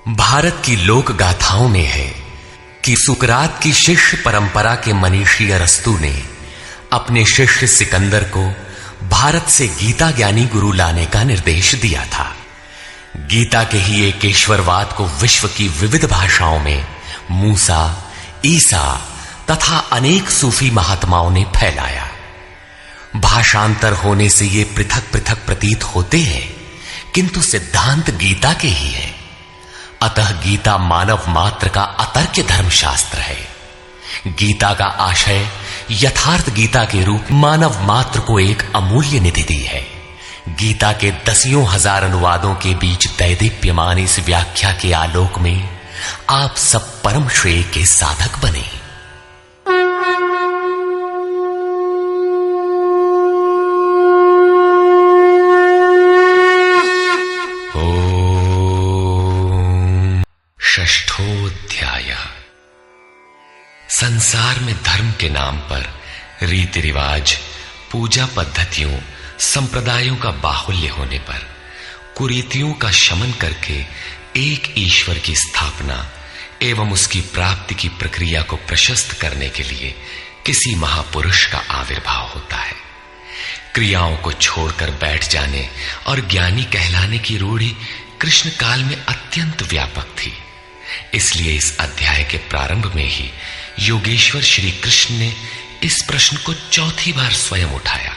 भारत की लोक गाथाओं में है कि सुकरात की शिष्य परंपरा के मनीषी अरस्तु ने अपने शिष्य सिकंदर को भारत से गीता ज्ञानी गुरु लाने का निर्देश दिया था। गीता के ही एक ईश्वरवाद को विश्व की विविध भाषाओं में मूसा, ईसा तथा अनेक सूफी महात्माओं ने फैलाया। भाषांतर होने से ये पृथक पृथक प्रतीत होते हैं, किंतु सिद्धांत गीता के ही है। अतः गीता मानव मात्र का अतर्क्य धर्मशास्त्र है। गीता का आशय यथार्थ गीता के रूप मानव मात्र को एक अमूल्य निधि दी है। गीता के दसियों हजार अनुवादों के बीच दैदीप्यमान इस व्याख्या के आलोक में आप सब परम श्रेय के साधक बने। षष्ठोऽध्याय। संसार में धर्म के नाम पर रीति रिवाज, पूजा पद्धतियों, संप्रदायों का बाहुल्य होने पर कुरीतियों का शमन करके एक ईश्वर की स्थापना एवं उसकी प्राप्ति की प्रक्रिया को प्रशस्त करने के लिए किसी महापुरुष का आविर्भाव होता है। क्रियाओं को छोड़कर बैठ जाने और ज्ञानी कहलाने की रूढ़ि कृष्ण काल में अत्यंत व्यापक थी। इसलिए इस अध्याय के प्रारंभ में ही योगेश्वर श्री कृष्ण ने इस प्रश्न को चौथी बार स्वयं उठाया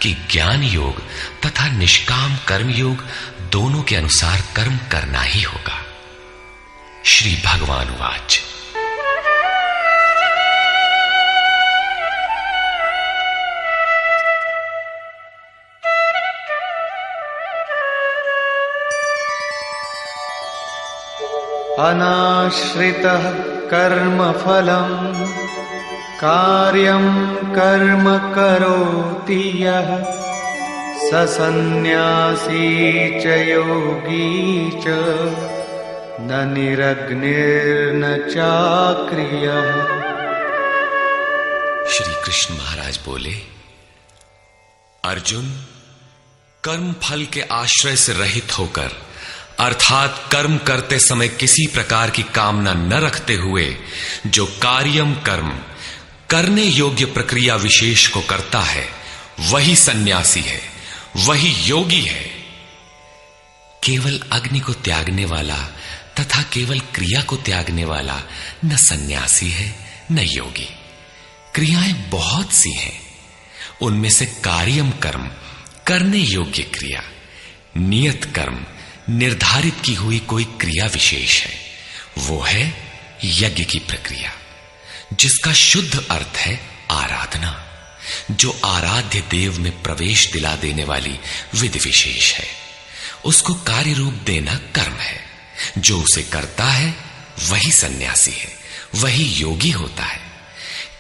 कि ज्ञान योग तथा निष्काम कर्म योग दोनों के अनुसार कर्म करना ही होगा। श्री भगवान उवाच। अनाश्रितः कर्मफलम् कार्यं कर्म करोति यः स सन्न्यासी च योगी च न निरग्निर्न चाक्रियः। श्री कृष्ण महाराज बोले, अर्जुन, कर्म फल के आश्रय से रहित होकर अर्थात कर्म करते समय किसी प्रकार की कामना न रखते हुए जो कार्यम कर्म करने योग्य प्रक्रिया विशेष को करता है, वही सन्यासी है, वही योगी है। केवल अग्नि को त्यागने वाला तथा केवल क्रिया को त्यागने वाला न सन्यासी है न योगी। क्रियाएं बहुत सी हैं, उनमें से कार्यम कर्म करने योग्य क्रिया, नियत कर्म निर्धारित की हुई कोई क्रिया विशेष है, वो है यज्ञ की प्रक्रिया, जिसका शुद्ध अर्थ है आराधना, जो आराध्य देव में प्रवेश दिला देने वाली विधि विशेष है। उसको कार्य रूप देना कर्म है। जो उसे करता है वही सन्यासी है, वही योगी होता है।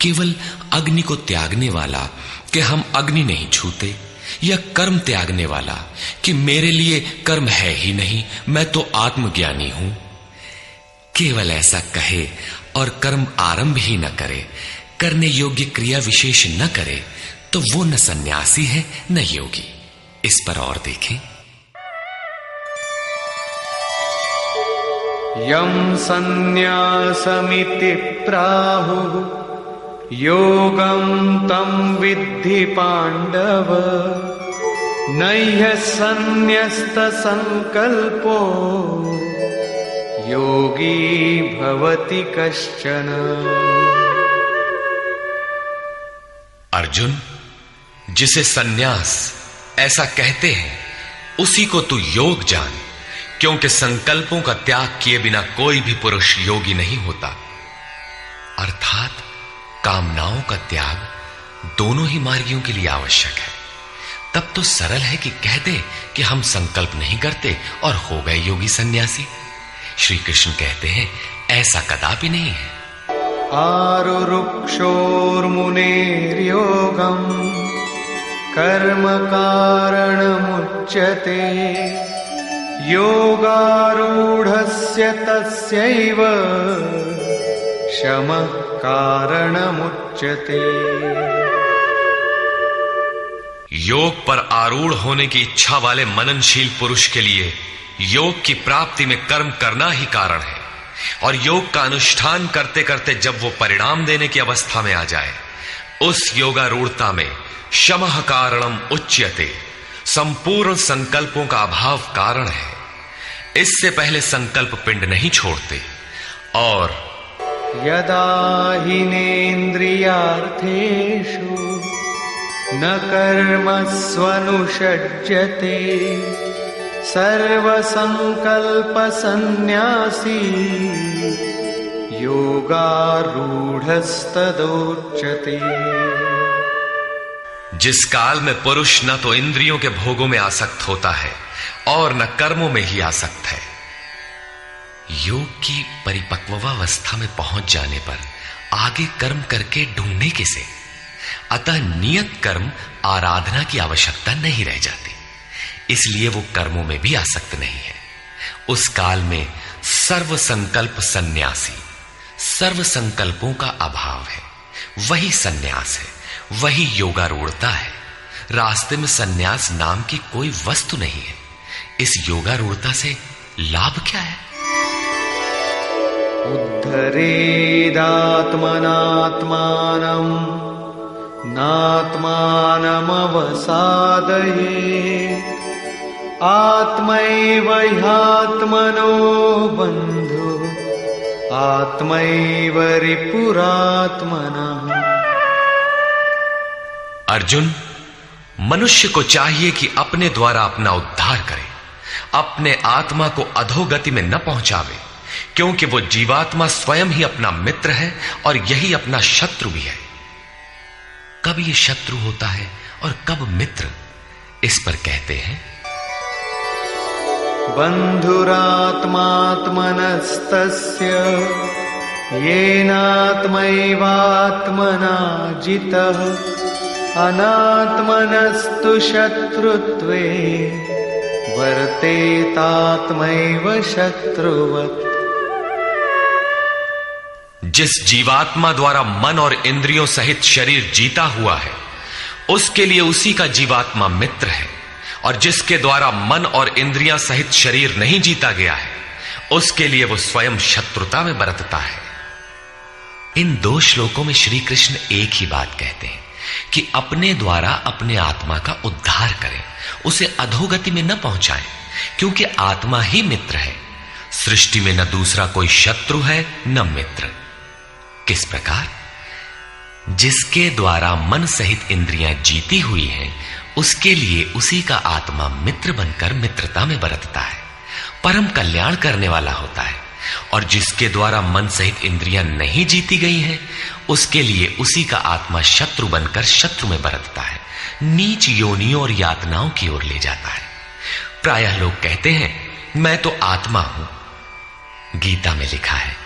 केवल अग्नि को त्यागने वाला कि हम अग्नि नहीं छूते, या कर्म त्यागने वाला कि मेरे लिए कर्म है ही नहीं, मैं तो आत्मज्ञानी हूं, केवल ऐसा कहे और कर्म आरंभ ही न करे, करने योग्य क्रिया विशेष न करे, तो वो न सन्यासी है न योगी। इस पर और देखें। यम सन्न्यासमिति प्राहुः योगं तं विद्धि पांडव नह्य सन्न्यस्त संकल्पो योगी भवति कश्चन। अर्जुन, जिसे सन्यास ऐसा कहते हैं उसी को तू योग जान, क्योंकि संकल्पों का त्याग किए बिना कोई भी पुरुष योगी नहीं होता। अर्थात कामनाओं का त्याग दोनों ही मार्गियों के लिए आवश्यक है। तब तो सरल है कि कह दे कि हम संकल्प नहीं करते और हो गए योगी सन्यासी। श्री कृष्ण कहते हैं ऐसा कदापि नहीं है। आरुरुक्षोर्मुनेर्योगं कर्म कारणमुच्यते योगारूढ़स्य तस्यैव शमः कारणमुच्यते। योग पर आरूढ़ होने की इच्छा वाले मननशील पुरुष के लिए योग की प्राप्ति में कर्म करना ही कारण है, और योग का अनुष्ठान करते करते जब वो परिणाम देने की अवस्था में आ जाए, उस योगारूढ़ता में शमः कारणम उच्यते, संपूर्ण संकल्पों का अभाव कारण है। इससे पहले संकल्प पिंड नहीं छोड़ते। और यदा हिनेन्द्रियार्थेषु न कर्मस्वनुषज्यते सर्वसंकल्पसन्न्यासी योगारूढ़स्तदोच्यते। जिस काल में पुरुष न तो इंद्रियों के भोगों में आसक्त होता है और न कर्मों में ही आसक्त है, योग की परिपक्वावस्था में पहुंच जाने पर आगे कर्म करके ढूंढने किसे। अतः नियत कर्म आराधना की आवश्यकता नहीं रह जाती, इसलिए वो कर्मों में भी आसक्त नहीं है। उस काल में सर्व संकल्प सन्यासी, सर्व संकल्पों का अभाव है, वही सन्यास है, वही योगारूढ़ता है। रास्ते में सन्यास नाम की कोई वस्तु नहीं है। इस योगारूढ़ता से लाभ क्या है? उद्धरेदात्मनात्मानं नात्मानमवसादयेत् आत्मैव ह्यात्मनो बन्धु आत्मैव रिपुरात्मनः। अर्जुन, मनुष्य को चाहिए कि अपने द्वारा अपना उद्धार करे, अपने आत्मा को अधोगति में न पहुंचावे, क्योंकि वो जीवात्मा स्वयं ही अपना मित्र है और यही अपना शत्रु भी है। कब ये शत्रु होता है और कब मित्र, इस पर कहते हैं बन्धुरात्मात्मनस्तस्य येनात्मैवात्मना जितः अनात्मनस्तु शत्रुत्वे वर्तेतात्मैव शत्रुवत्। जिस जीवात्मा द्वारा मन और इंद्रियों सहित शरीर जीता हुआ है, उसके लिए उसी का जीवात्मा मित्र है, और जिसके द्वारा मन और इंद्रियां सहित शरीर नहीं जीता गया है, उसके लिए वो स्वयं शत्रुता में बरतता है। इन दो श्लोकों में श्री कृष्ण एक ही बात कहते हैं कि अपने द्वारा अपने आत्मा का उद्धार करें, उसे अधोगति में न पहुंचाएं, क्योंकि आत्मा ही मित्र है। सृष्टि में न दूसरा कोई शत्रु है न मित्र। किस प्रकार? जिसके द्वारा मन सहित इंद्रियां जीती हुई हैं, उसके लिए उसी का आत्मा मित्र बनकर मित्रता में बरतता है, परम कल्याण करने वाला होता है। और जिसके द्वारा मन सहित इंद्रियां नहीं जीती गई हैं, उसके लिए उसी का आत्मा शत्रु बनकर शत्रु में बरतता है, नीच योनियों और यातनाओं की ओर ले जाता है। प्रायः लोग कहते हैं मैं तो आत्मा हूं। गीता में लिखा है,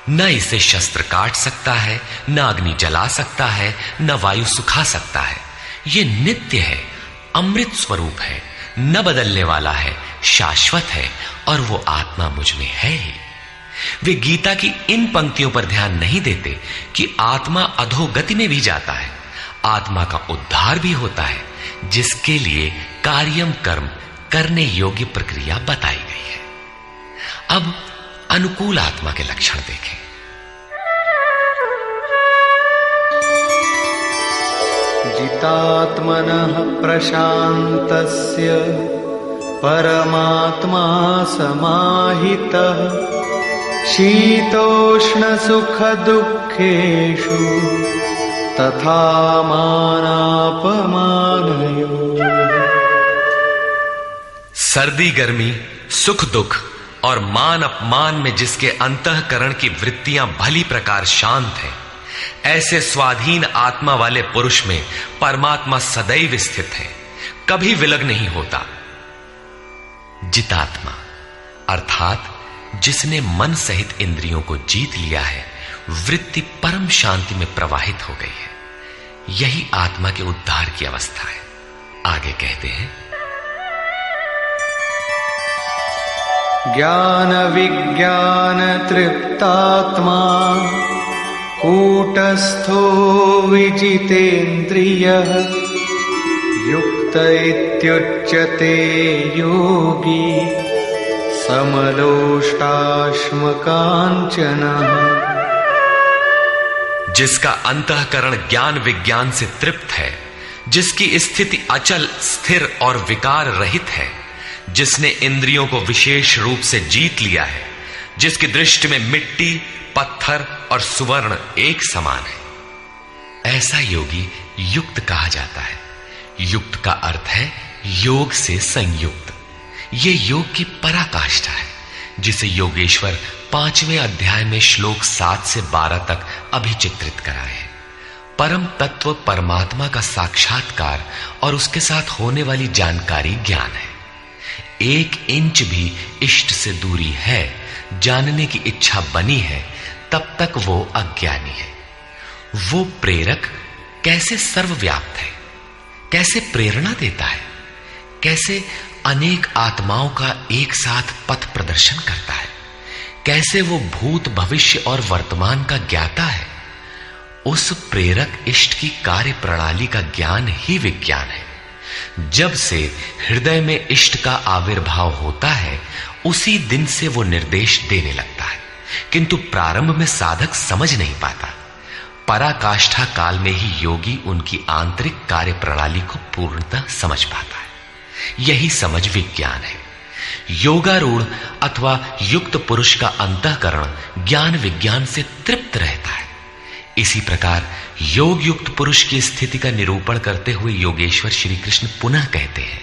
न इसे शस्त्र काट सकता है, न अग्नि जला सकता है, न वायु सुखा सकता है। ये नित्य है, अमृत स्वरूप है, न बदलने वाला है, शाश्वत है, और वो आत्मा मुझ में है ही। वे गीता की इन पंक्तियों पर ध्यान नहीं देते कि आत्मा अधोगति में भी जाता है, आत्मा का उद्धार भी होता है, जिसके लिए कार्यम कर्म करने योग्य प्रक्रिया बताई गई है। अब अनुकूल आत्मा के लक्षण देखें। जितात्मनः प्रशान्तस्य परमात्मा समाहितः शीतोष्ण सुख दुःखेषु तथा मानापमानयोः। सर्दी गर्मी, सुख दुख और मान अपमान में जिसके अंतःकरण की वृत्तियां भली प्रकार शांत हैं, ऐसे स्वाधीन आत्मा वाले पुरुष में परमात्मा सदैव स्थित है, कभी विलग नहीं होता। जितात्मा अर्थात जिसने मन सहित इंद्रियों को जीत लिया है, वृत्ति परम शांति में प्रवाहित हो गई है, यही आत्मा के उद्धार की अवस्था है। आगे कहते हैं, ज्ञान विज्ञान तृप्तात्मा कूटस्थो विजितेन्द्रियः युक्त युक्त इत्युच्यते योगी समलोष्टाश्मकाञ्चनः। जिसका अंतःकरण ज्ञान विज्ञान से तृप्त है, जिसकी स्थिति अचल स्थिर और विकार रहित है, जिसने इंद्रियों को विशेष रूप से जीत लिया है, जिसकी दृष्टि में मिट्टी, पत्थर और सुवर्ण एक समान है, ऐसा योगी युक्त कहा जाता है। युक्त का अर्थ है योग से संयुक्त। यह योग की पराकाष्ठा है, जिसे योगेश्वर 5वें अध्याय में श्लोक 7 से 12 तक अभिचित्रित कराए हैं। परम तत्व परमात्मा का साक्षात्कार और उसके साथ होने वाली जानकारी ज्ञान है। 1 इंच भी इष्ट से दूरी है, जानने की इच्छा बनी है, तब तक वो अज्ञानी है। वो प्रेरक कैसे सर्वव्याप्त है, कैसे प्रेरणा देता है, कैसे अनेक आत्माओं का एक साथ पथ प्रदर्शन करता है, कैसे वो भूत भविष्य और वर्तमान का ज्ञाता है। उस प्रेरक इष्ट की कार्य प्रणाली का ज्ञान ही विज्ञान है। जब से हृदय में इष्ट का आविर्भाव होता है, उसी दिन से वो निर्देश देने लगता है, किंतु प्रारंभ में साधक समझ नहीं पाता। पराकाष्ठा काल में ही योगी उनकी आंतरिक कार्य प्रणाली को पूर्णतः समझ पाता है। यही समझ विज्ञान है। योगारूढ़ अथवा युक्त पुरुष का अंतःकरण ज्ञान विज्ञान से तृप्त रहता है। इसी प्रकार योग युक्त पुरुष की स्थिति का निरूपण करते हुए योगेश्वर श्री कृष्ण पुनः कहते हैं,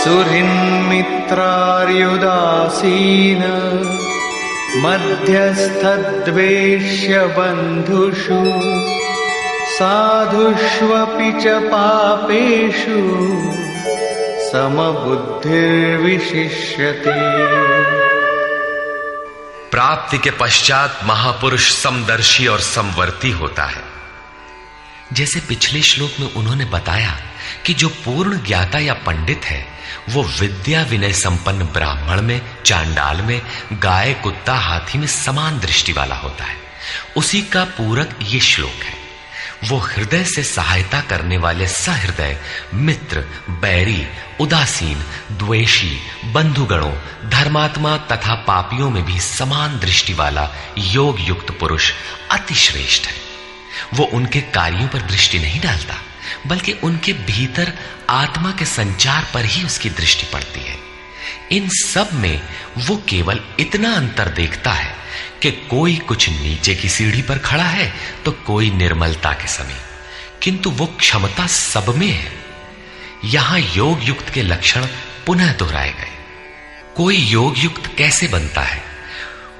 सुहृन्मित्रार्युदासीन मध्यस्थद्वेष्य बन्धुषु साधुष्वपि च पापेषु समबुद्धिर्विशिष्यते। प्राप्ति के पश्चात महापुरुष समदर्शी और समवर्ती होता है। जैसे पिछले श्लोक में उन्होंने बताया कि जो पूर्ण ज्ञाता या पंडित है, वो विद्या विनय संपन्न ब्राह्मण में, चांडाल में, गाय, कुत्ता, हाथी में समान दृष्टि वाला होता है। उसी का पूरक ये श्लोक है। वो हृदय से सहायता करने वाले सहृदय, मित्र, बैरी, उदासीन, द्वेषी, बंधुगणों, धर्मात्मा तथा पापियों में भी समान दृष्टि वाला योग युक्त पुरुष अति श्रेष्ठ है। वो उनके कार्यों पर दृष्टि नहीं डालता, बल्कि उनके भीतर आत्मा के संचार पर ही उसकी दृष्टि पड़ती है। इन सब में वो केवल इतना अंतर देखता है कि कोई कुछ नीचे की सीढ़ी पर खड़ा है तो कोई निर्मलता के समीप, किंतु वो क्षमता सब में है। यहां योग युक्त के लक्षण पुनः दोहराए गए। कोई योग युक्त कैसे बनता है,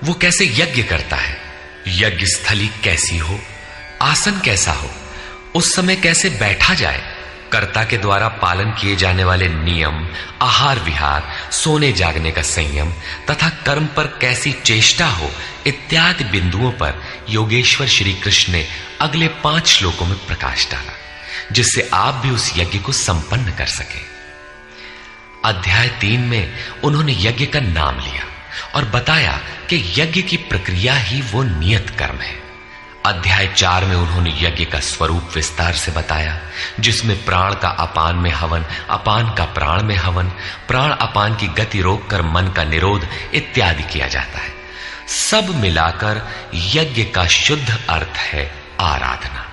वो कैसे यज्ञ करता है, यज्ञ स्थली कैसी हो, आसन कैसा हो, उस समय कैसे बैठा जाए, कर्ता के द्वारा पालन किए जाने वाले नियम, आहार विहार, सोने जागने का संयम तथा कर्म पर कैसी चेष्टा हो, इत्यादि बिंदुओं पर योगेश्वर श्री कृष्ण ने अगले 5 श्लोकों में प्रकाश डाला, जिससे आप भी उस यज्ञ को संपन्न कर सके। अध्याय 3 में उन्होंने यज्ञ का नाम लिया और बताया कि यज्ञ की प्रक्रिया ही वो नियत कर्म है। अध्याय 4 में उन्होंने यज्ञ का स्वरूप विस्तार से बताया, जिसमें प्राण का अपान में हवन, अपान का प्राण में हवन, प्राण अपान की गति रोककर मन का निरोध इत्यादि किया जाता है। सब मिलाकर यज्ञ का शुद्ध अर्थ है आराधना,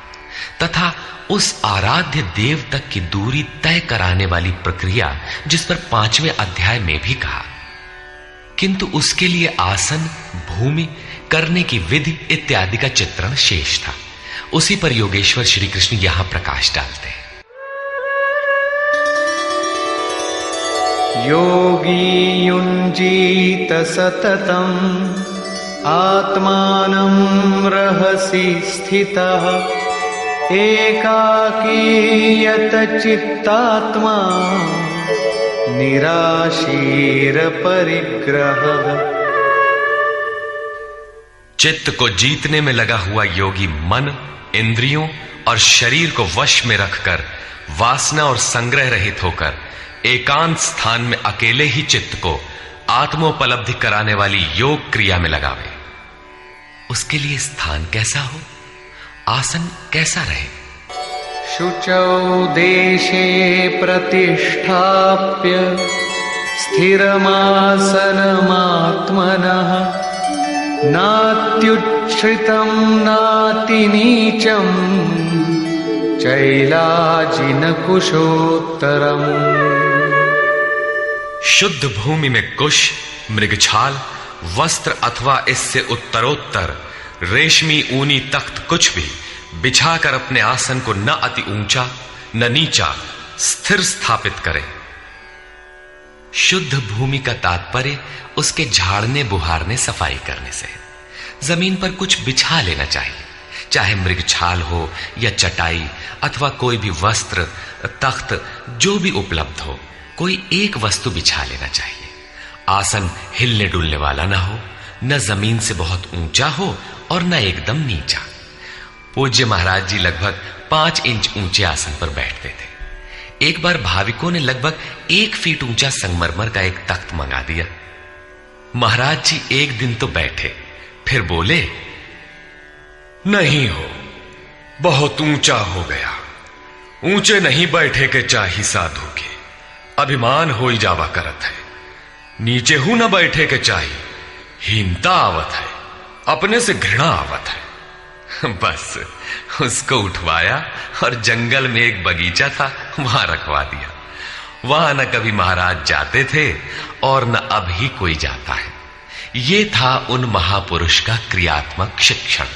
तथा उस आराध्य देव तक की दूरी तय कराने वाली प्रक्रिया, जिस पर 5वें अध्याय में भी कहा। किंतु उसके लिए आसन, भूमि, करने की विधि इत्यादि का चित्रण शेष था। उसी पर योगेश्वर श्री कृष्ण यहां प्रकाश डालते हैं। योगी युञ्जीत सततम् आत्मानं रहसि स्थितः एकाकीयत चित्तात्मा निराशीर परिग्रह। चित्त को जीतने में लगा हुआ योगी मन, इंद्रियों और शरीर को वश में रखकर वासना और संग्रह रहित होकर एकांत स्थान में अकेले ही चित्त को आत्मोपलब्धि कराने वाली योग क्रिया में लगावे। उसके लिए स्थान कैसा हो आसन कैसा रहे? शुचौ देशे प्रतिष्ठाप्य स्थिरमासनमात्मनः नात्युच्छ्रितं नातिनीचं चैलाजिनकुशोत्तरम्। शुद्ध भूमि में कुश, मृगछाल, वस्त्र अथवा इससे उत्तरोत्तर रेशमी ऊनी तख्त कुछ भी बिछाकर अपने आसन को न अति ऊंचा न नीचा स्थिर स्थापित करें। शुद्ध भूमि का तात्पर्य उसके झाड़ने बुहारने सफाई करने से है। जमीन पर कुछ बिछा लेना चाहिए, चाहे मृगछाल हो या चटाई अथवा कोई भी वस्त्र, तख्त, जो भी उपलब्ध हो, कोई एक वस्तु बिछा लेना चाहिए। आसन हिलने डुलने वाला ना हो, न जमीन से बहुत ऊंचा हो और न एकदम नीचा। पूज्य महाराज जी लगभग 5 इंच ऊंचे आसन पर बैठते थे। एक बार भाविकों ने लगभग 1 फीट ऊंचा संगमरमर का एक तख्त मंगा दिया। महाराज जी एक दिन तो बैठे, फिर बोले, नहीं हो, बहुत ऊंचा हो गया, ऊंचे नहीं बैठे के चाही साधु के, अभिमान हो ही जावा करत है, नीचे हूं न बैठे के चाही, हीनता आवत है, अपने से घृणा आवत है। बस उसको उठवाया और जंगल में एक बगीचा था, वहां रखवा दिया। वहां न कभी महाराज जाते थे और न अब ही कोई जाता है। ये था उन महापुरुष का क्रियात्मक शिक्षण।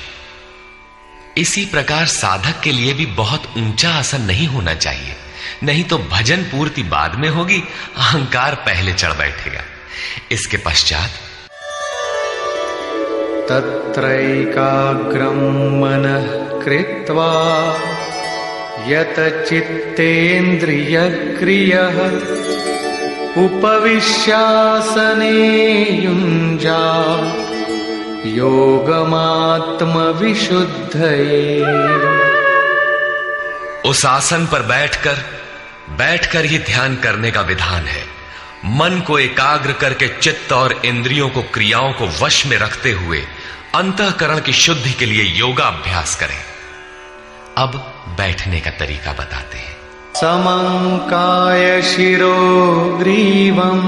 इसी प्रकार साधक के लिए भी बहुत ऊंचा आसन नहीं होना चाहिए, नहीं तो भजन पूर्ति बाद में होगी, अहंकार पहले चढ़ बैठेगा। इसके पश्चात तत्रैकाग्रं मनः कृत्वा यत चित्तेन्द्रियक्रियः उपविश्यासने युञ्जात् योगमात्मविशुद्धये। उस आसन पर बैठकर ही ध्यान करने का विधान है। मन को एकाग्र करके चित्त और इंद्रियों को, क्रियाओं को वश में रखते हुए अंतःकरण की शुद्धि के लिए योगाभ्यास करें। अब बैठने का तरीका बताते हैं। समंकाय शिरो ग्रीवं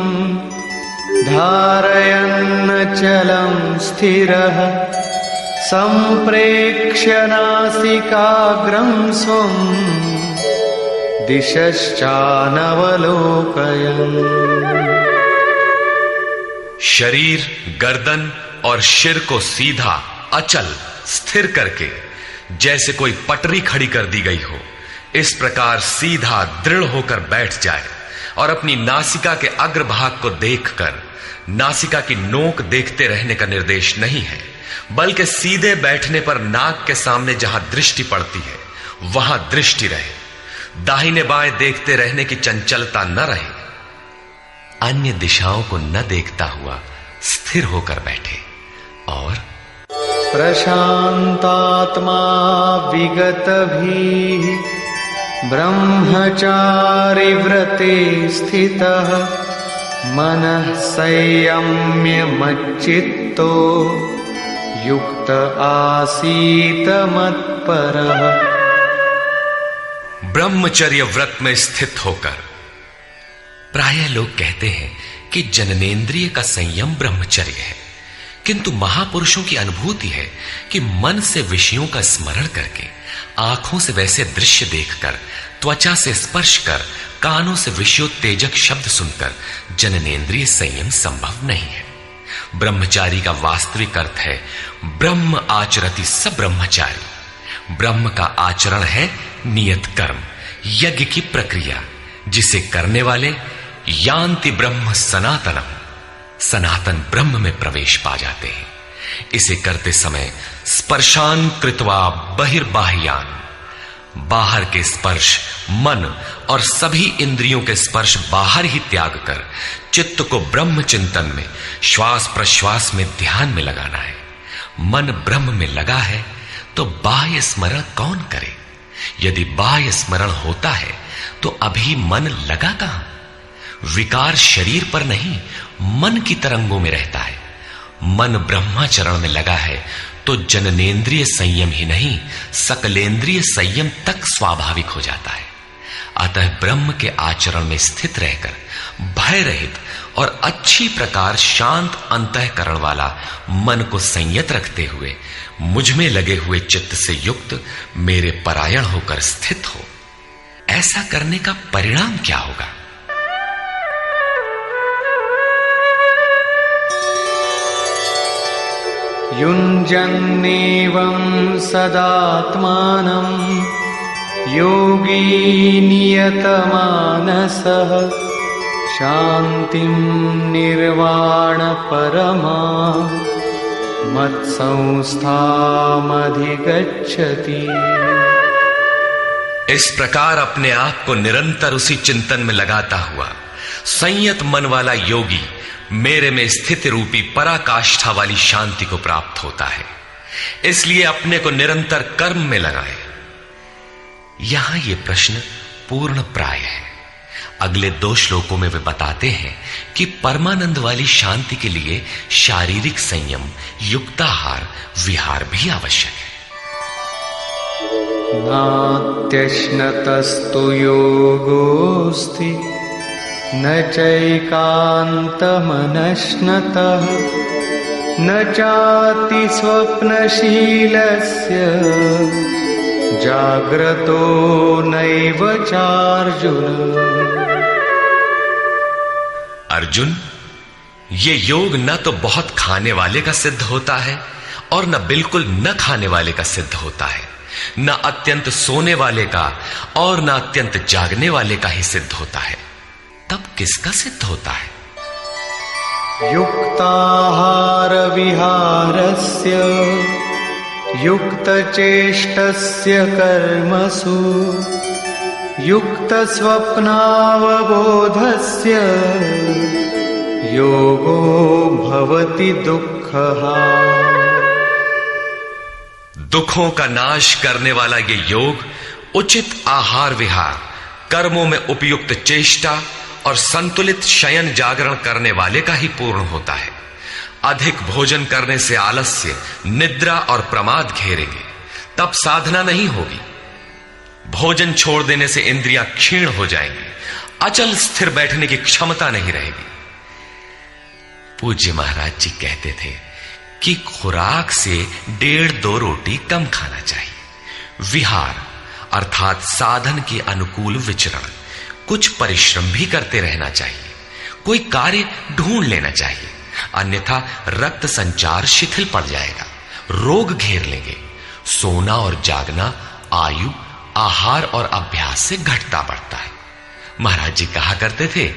धारयन्नचलं स्थिरः संप्रेक्ष्य नासिकाग्रं स्वं दिशश्चानवलोकयन्। शरीर, गर्दन और सिर को सीधा, अचल, स्थिर करके जैसे कोई पटरी खड़ी कर दी गई हो, इस प्रकार सीधा दृढ़ होकर बैठ जाए और अपनी नासिका के अग्रभाग को देखकर, नासिका की नोक देखते रहने का निर्देश नहीं है, बल्कि सीधे बैठने पर नाक के सामने जहां दृष्टि पड़ती है वहां दृष्टि रहे। दाहिने बाएं देखते रहने की चंचलता न रहे। अन्य दिशाओं को न देखता हुआ स्थिर होकर बैठे और प्रशांतात्मा विगतभीः ब्रह्मचारि व्रते स्थितः मनः संयम्य मच्चित्तो युक्त आसीत मत्परः। ब्रह्मचर्य व्रत में स्थित होकर। प्रायः लोग कहते हैं कि जननेंद्रिय का संयम ब्रह्मचर्य है, किंतु महापुरुषों की अनुभूति है कि मन से विषयों का स्मरण करके, आंखों से वैसे दृश्य देखकर, त्वचा से स्पर्श कर, कानों से विषयोत्तेजक शब्द सुनकर जननेंद्रिय संयम संभव नहीं है। ब्रह्मचारी का वास्तविक अर्थ है ब्रह्म आचरति स ब्रह्मचारी। ब्रह्म का आचरण है नियत कर्म, यज्ञ की प्रक्रिया, जिसे करने वाले यान्ति ब्रह्म सनातनम, सनातन ब्रह्म में प्रवेश पा जाते हैं। इसे करते समय स्पर्शान कृत्वा बहिर्बाह्यान, बाहर के स्पर्श, मन और सभी इंद्रियों के स्पर्श बाहर ही त्याग कर चित्त को ब्रह्म चिंतन में, श्वास प्रश्वास में ध्यान में लगाना है। मन ब्रह्म में लगा है तो बाह्य स्मरण कौन करे? यदि बाह्य स्मरण होता है तो अभी मन लगा कहां? विकार शरीर पर नहीं, मन की तरंगों में रहता है। मन ब्रह्माचरण में लगा है तो जननेन्द्रिय संयम ही नहीं, सकलेंद्रिय संयम तक स्वाभाविक हो जाता है। अतः ब्रह्म के आचरण में स्थित रहकर भय रहित और अच्छी प्रकार शांत अंतःकरण वाला मन को संयत रखते हुए मुझ में लगे हुए चित्त से युक्त मेरे परायण होकर स्थित हो। ऐसा करने का परिणाम क्या होगा? युञ्जन्नेवं सदात्मानं योगी नियतमानसः शान्तिं निर्वाण परमा मत्संस्थामधिगच्छति। इस प्रकार अपने आप को निरंतर उसी चिंतन में लगाता हुआ संयत मन वाला योगी मेरे में स्थित रूपी पराकाष्ठा वाली शांति को प्राप्त होता है। इसलिए अपने को निरंतर कर्म में लगाए। यहां यह प्रश्न पूर्ण प्राय है। अगले 2 श्लोकों में वे बताते हैं कि परमानंद वाली शांति के लिए शारीरिक संयम, युक्ताहार, विहार भी आवश्यक है। नात्यश्नतस्तु योगोऽस्ति न चैकान्तमनश्नतः न चाति स्वप्नशीलस्य जाग्रतो नैव चार्जुन। अर्जुन, ये योग न तो बहुत खाने वाले का सिद्ध होता है और न बिल्कुल न खाने वाले का सिद्ध होता है, न अत्यंत सोने वाले का और न अत्यंत जागने वाले का ही सिद्ध होता है। तब किसका सिद्ध होता है? युक्ताहार विहारस्य युक्तचेष्टस्य कर्मसु युक्तस्वप्नावबोधस्य योगो भवति दुःखः। दुखों का नाश करने वाला ये योग उचित आहार विहार, कर्मों में उपयुक्त चेष्टा और संतुलित शयन जागरण करने वाले का ही पूर्ण होता है। अधिक भोजन करने से आलस्य, निद्रा और प्रमाद घेरेंगे, तब साधना नहीं होगी। भोजन छोड़ देने से इंद्रियां क्षीण हो जाएंगी, अचल स्थिर बैठने की क्षमता नहीं रहेगी। पूज्य महाराज जी कहते थे कि खुराक से 1.5-2 रोटी कम खाना चाहिए। विहार अर्थात साधन के अनुकूल विचरण, कुछ परिश्रम भी करते रहना चाहिए। कोई कार्य ढूंढ लेना चाहिए, अन्यथा रक्त संचार शिथिल पड़ जाएगा, रोग घेर लेंगे। सोना और जागना आयु, आहार और अभ्यास से घटता बढ़ता है। महाराज जी कहा करते थे,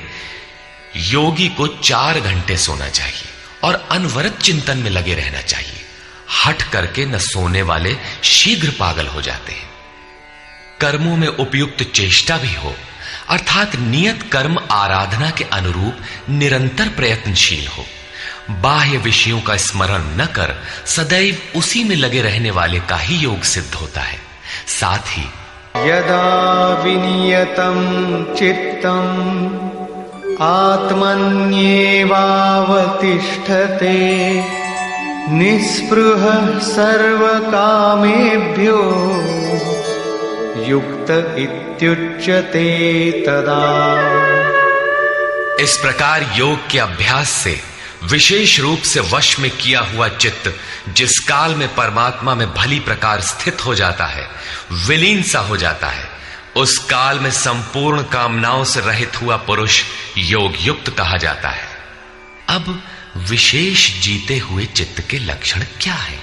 योगी को 4 घंटे सोना चाहिए और अनवरत चिंतन में लगे रहना चाहिए। हट करके न सोने वाले शीघ्र पागल हो जाते हैं। कर्मों में उपयुक्त चेष्टा भी हो, अर्थात नियत कर्म आराधना के अनुरूप निरंतर प्रयत्नशील हो। बाह्य विषयों का स्मरण न कर सदैव उसी में लगे रहने वाले का ही योग सिद्ध होता है। साथ ही यदा विनियतं चित्तम् आत्मन्येवावतिष्ठते निःस्पृहः सर्वकामेभ्यो युक्त इत्युच्यते तदा। इस प्रकार योग के अभ्यास से विशेष रूप से वश में किया हुआ चित्त जिस काल में परमात्मा में भली प्रकार स्थित हो जाता है, विलीन सा हो जाता है, उस काल में संपूर्ण कामनाओं से रहित हुआ पुरुष योग युक्त कहा जाता है। अब विशेष जीते हुए चित्त के लक्षण क्या है?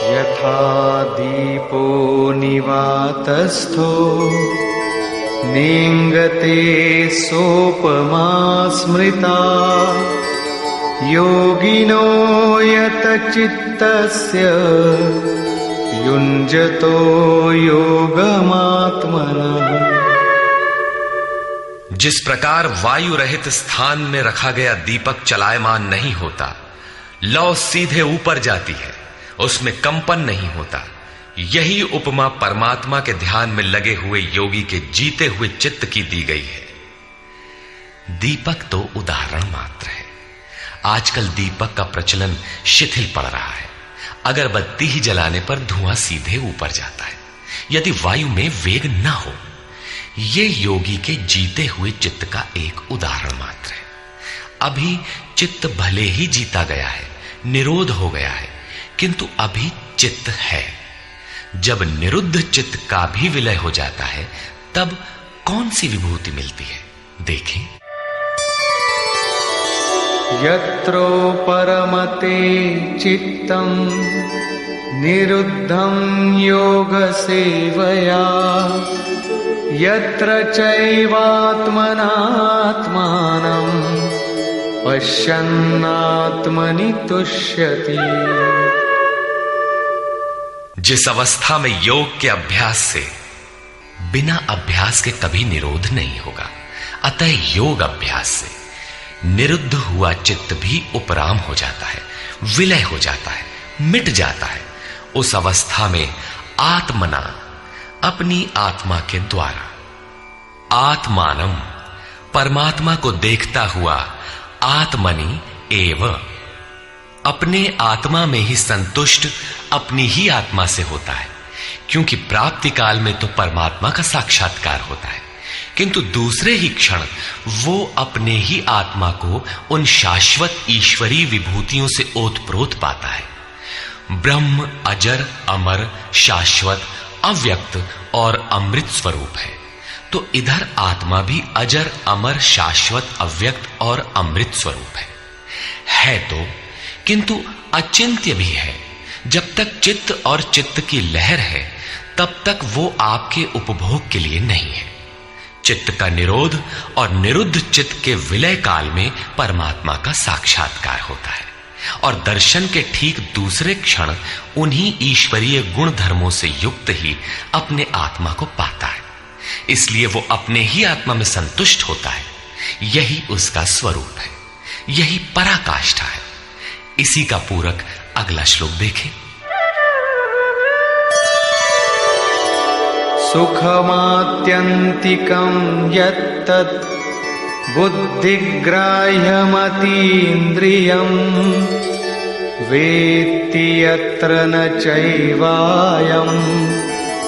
यथा दीपो निवातस्थो नेङ्गते सोपमा स्मृता योगिनो यतचित्तस्य युञ्जतो योगमात्मनः। जिस प्रकार वायु रहित स्थान में रखा गया दीपक चलायमान नहीं होता, लौ सीधे ऊपर जाती है, उसमें कंपन नहीं होता, यही उपमा परमात्मा के ध्यान में लगे हुए योगी के जीते हुए चित्त की दी गई है। दीपक तो उदाहरण मात्र है, आजकल दीपक का प्रचलन शिथिल पड़ रहा है। अगरबत्ती ही जलाने पर धुआं सीधे ऊपर जाता है यदि वायु में वेग न हो। यह योगी के जीते हुए चित्त का एक उदाहरण मात्र है। अभी चित्त भले ही जीता गया है, निरोध हो गया है, किंतु अभी चित्त है। जब निरुद्ध चित्त का भी विलय हो जाता है तब कौन सी विभूति मिलती है, देखें। यत्रो परमते चित्तम निरुद्धं योग सेवया यत्र चैवात्मनात्मानं पश्यन्नात्मनि तुष्यति। जिस अवस्था में योग के अभ्यास से बिना अभ्यास के कभी निरोध नहीं होगा, अतः योग अभ्यास से निरुद्ध हुआ चित्त भी उपराम हो जाता है, विलय हो जाता है, मिट जाता है। उस अवस्था में आत्मना, अपनी आत्मा के द्वारा, आत्मानम, परमात्मा को देखता हुआ, आत्मनि एव, अपने आत्मा में ही संतुष्ट अपनी ही आत्मा से होता है। क्योंकि प्राप्ति काल में तो परमात्मा का साक्षात्कार होता है, किंतु दूसरे ही क्षण वो अपने ही आत्मा को उन शाश्वत ईश्वरीय विभूतियों से ओतप्रोत पाता है। ब्रह्म अजर, अमर, शाश्वत, अव्यक्त और अमृत स्वरूप है, तो इधर आत्मा भी अजर, अमर, शाश्वत, अव्यक्त और अमृत स्वरूप है तो, किंतु अचिंत्य भी है। जब तक चित्त और चित्त की लहर है तब तक वो आपके उपभोग के लिए नहीं है। चित्त का निरोध और निरुद्ध चित्त के विलय काल में परमात्मा का साक्षात्कार होता है और दर्शन के ठीक दूसरे क्षण उन्हीं ईश्वरीय गुण धर्मों से युक्त ही अपने आत्मा को पाता है। इसलिए वो अपने ही आत्मा में संतुष्ट होता है। यही उसका स्वरूप है, यही पराकाष्ठा है। इसी का पूरक अगला श्लोक देखें। सुखमात्यन्तिकं यत्तत् बुद्धिग्राह्यमतीन्द्रियं वेत्ति यत्र न चैवायं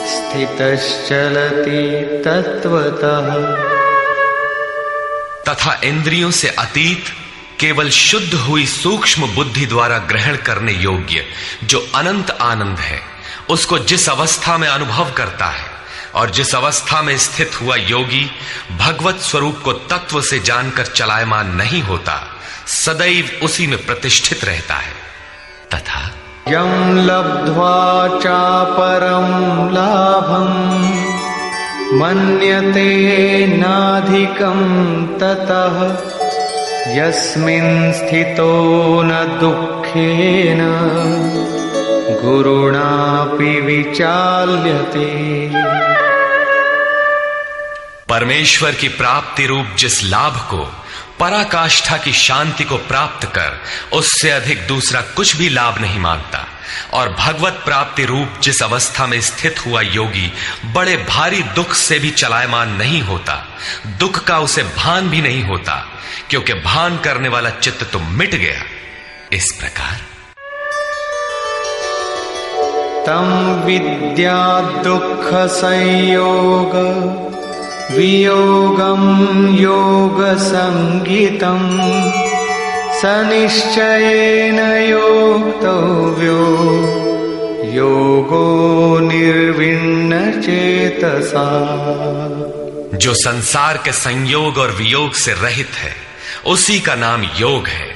स्थितश्चलति तत्वतः। तथा इंद्रियों से अतीत केवल शुद्ध हुई सूक्ष्म बुद्धि द्वारा ग्रहण करने योग्य जो अनंत आनंद है, उसको जिस अवस्था में अनुभव करता है और जिस अवस्था में स्थित हुआ योगी भगवत स्वरूप को तत्व से जानकर चलायमान नहीं होता, सदैव उसी में प्रतिष्ठित रहता है। तथा यं लब्ध्वा चापरं लाभं मन्यते नाधिकं ततः यस्मिन् स्थितो न दुःखेन गुरुणापि विचाल्यते। परमेश्वर की प्राप्ति रूप जिस लाभ को, पराकाष्ठा की शांति को प्राप्त कर उससे अधिक दूसरा कुछ भी लाभ नहीं मांगता, और भगवत प्राप्ति रूप जिस अवस्था में स्थित हुआ योगी बड़े भारी दुख से भी चलायमान नहीं होता, दुख का उसे भान भी नहीं होता, क्योंकि भान करने वाला चित्त तो मिट गया। इस प्रकार तम विद्या दुख संयोग वियोगम योग संगीतम सनिश्चयेन योक्तव्यो योगो निर्विण्ण चेतसा। जो संसार के संयोग और वियोग से रहित है उसी का नाम योग है।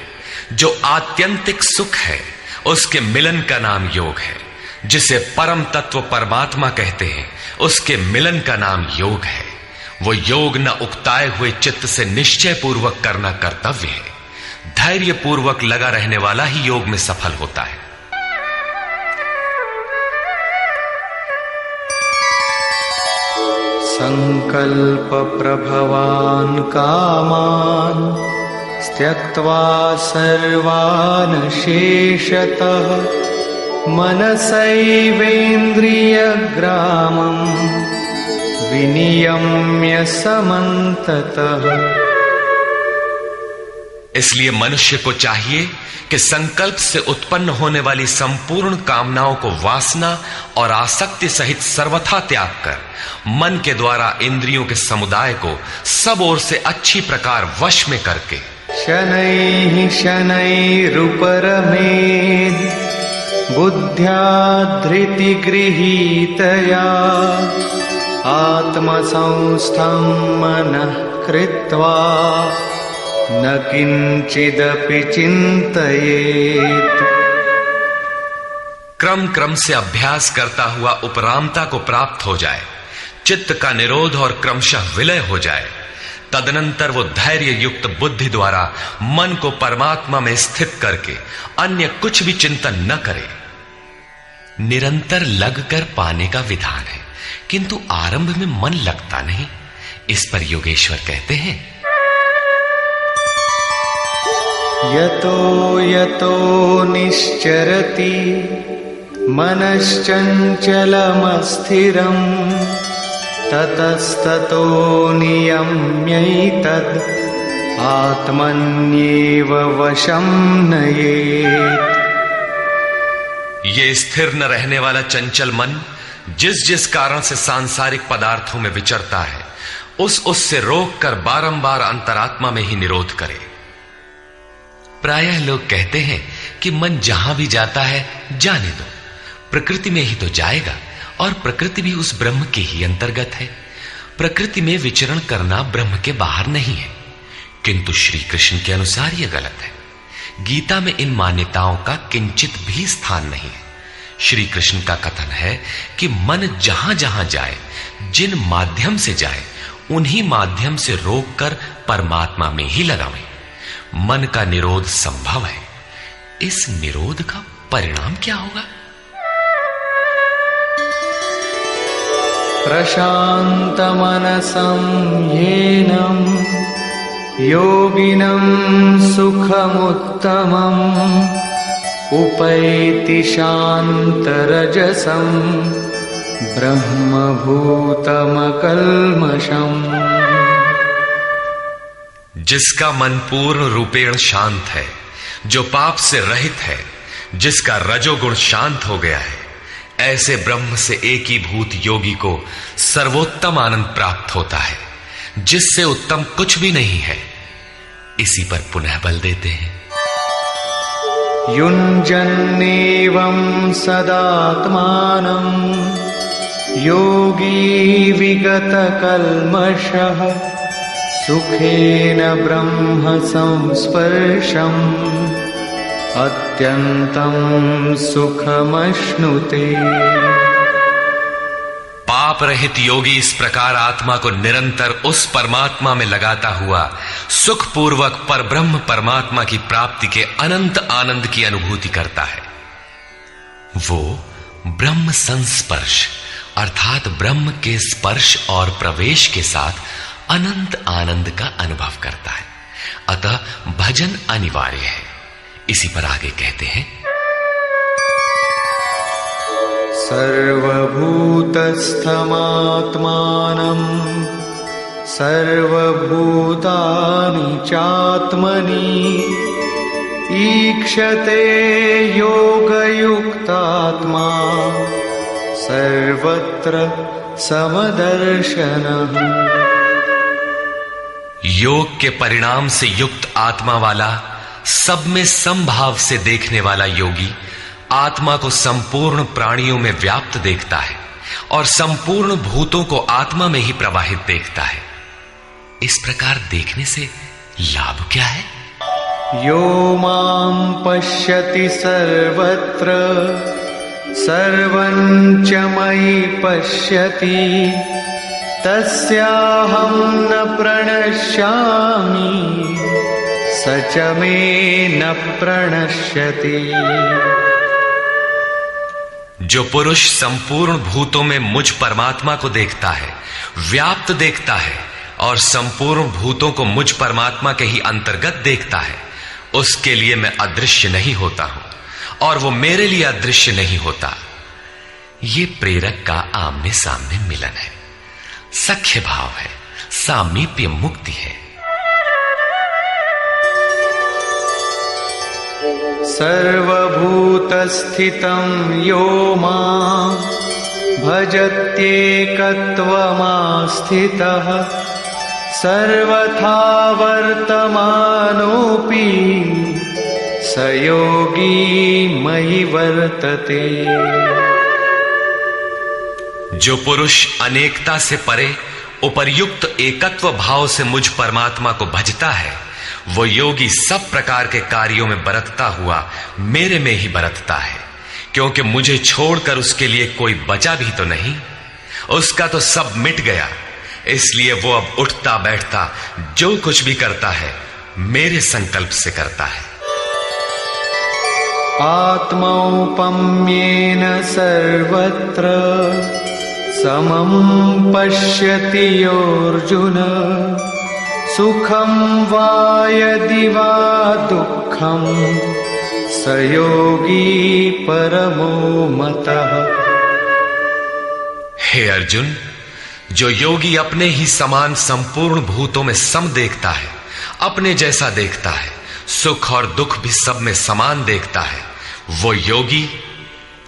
जो आत्यंतिक सुख है उसके मिलन का नाम योग है। जिसे परम तत्व परमात्मा कहते हैं उसके मिलन का नाम योग है। वो योग न उकताए हुए चित्त से निश्चय पूर्वक करना कर्तव्य है। धैर्य पूर्वक लगा रहने वाला ही योग में सफल होता है। संकल्प प्रभवान कामान त्यक्त्वा सर्वान् शेषतः मनसैवेन्द्रियग्रामं विनियम्य समन्ततः। इसलिए मनुष्य को चाहिए कि संकल्प से उत्पन्न होने वाली संपूर्ण कामनाओं को वासना और आसक्ति सहित सर्वथा त्याग कर मन के द्वारा इंद्रियों के समुदाय को सब ओर से अच्छी प्रकार वश में करके शनैः शनैरुपरमेद् बुद्ध्या धृतिगृहीतया आत्मसंस्थं मनः कृत्वा न किंचिदपि चिंतयेत्। क्रम क्रम से अभ्यास करता हुआ उपरामता को प्राप्त हो जाए, चित्त का निरोध और क्रमशः विलय हो जाए, तदनंतर वो धैर्य युक्त बुद्धि द्वारा मन को परमात्मा में स्थित करके अन्य कुछ भी चिंतन न करे। निरंतर लगकर पाने का विधान है, किंतु आरंभ में मन लगता नहीं। इस पर योगेश्वर कहते हैं, यतो यतो निश्चरति मनश्चञ्चलमस्थिरम् ततस्ततो नियम्यैतद् आत्मन्येव वशं नयेत्। ये स्थिर न रहने वाला चंचल मन जिस जिस कारण से सांसारिक पदार्थों में विचरता है, उससे रोक कर बारंबार अंतरात्मा में ही निरोध करे। प्रायः लोग कहते हैं कि मन जहां भी जाता है जाने दो, प्रकृति में ही तो जाएगा, और प्रकृति भी उस ब्रह्म के ही अंतर्गत है। प्रकृति में विचरण करना ब्रह्म के बाहर नहीं है। किंतु श्री कृष्ण के अनुसार यह गलत है। गीता में इन मान्यताओं का किंचित भी स्थान नहीं है। श्री कृष्ण का कथन है कि मन जहां जहां जाए, जिन माध्यम से जाए, उन्हीं माध्यम से रोककर परमात्मा में ही लगावें। मन का निरोध संभव है। इस निरोध का परिणाम क्या होगा? प्रशान्तमनसं येनं योगिनं सुखमुत्तमम् उपैति शान्तरजसं ब्रह्मभूतमकल्मषम्। जिसका मन पूर्ण रूपेण शांत है, जो पाप से रहित है, जिसका रजोगुण शांत हो गया है, ऐसे ब्रह्म से एकीभूत योगी को सर्वोत्तम आनंद प्राप्त होता है, जिससे उत्तम कुछ भी नहीं है। इसी पर पुनः बल देते हैं, युञ्जन्नेवं सदात्मानं योगी विगतकल्मषः सुखेन ब्रह्म संस्पर्शम् अत्यंतं सुखमश्नुते। पाप रहित योगी इस प्रकार आत्मा को निरंतर उस परमात्मा में लगाता हुआ सुखपूर्वक परब्रह्म परमात्मा की प्राप्ति के अनंत आनंद की अनुभूति करता है। वो ब्रह्म संस्पर्श अर्थात ब्रह्म के स्पर्श और प्रवेश के साथ अनंत आनंद का अनुभव करता है। अतः भजन अनिवार्य है। इसी पर आगे कहते हैं, सर्वभूतस्थमात्मानं सर्वभूतानि चात्मनि ईक्षते योगयुक्तात्मा सर्वत्र समदर्शनः। योग के परिणाम से युक्त आत्मा वाला, सब में समभाव से देखने वाला योगी आत्मा को संपूर्ण प्राणियों में व्याप्त देखता है और संपूर्ण भूतों को आत्मा में ही प्रवाहित देखता है। इस प्रकार देखने से लाभ क्या है? यो मां पश्यति सर्वत्र सर्वं च मयि पश्यति तस्याहं न प्रणश्यामि स च मे न प्रणश्यति। जो पुरुष संपूर्ण भूतों में मुझ परमात्मा को देखता है, व्याप्त देखता है और संपूर्ण भूतों को मुझ परमात्मा के ही अंतर्गत देखता है, उसके लिए मैं अदृश्य नहीं होता हूं और वो मेरे लिए अदृश्य नहीं होता। ये प्रेरक का आमने सामने मिलन है, सख्य भाव है, सामीप्य मुक्ति है। सर्वभूतस्थितं यो मां भजत्येकत्वमास्थितः सर्वथा वर्तमानोऽपि स योगी मयि वर्तते। जो पुरुष अनेकता से परे उपर्युक्त एकत्व भाव से मुझ परमात्मा को भजता है, वो योगी सब प्रकार के कार्यों में बरतता हुआ मेरे में ही बरतता है, क्योंकि मुझे छोड़कर उसके लिए कोई बचा भी तो नहीं। उसका तो सब मिट गया, इसलिए वो अब उठता बैठता जो कुछ भी करता है मेरे संकल्प से करता है। आत्मौपम्येन सर्वत्र समं पश्यति योऽर्जुन सुखं वा यदि वा दुःखं स योगी परमो मतः। हे अर्जुन, जो योगी अपने ही समान संपूर्ण भूतों में सम देखता है, अपने जैसा देखता है, सुख और दुख भी सब में समान देखता है, वो योगी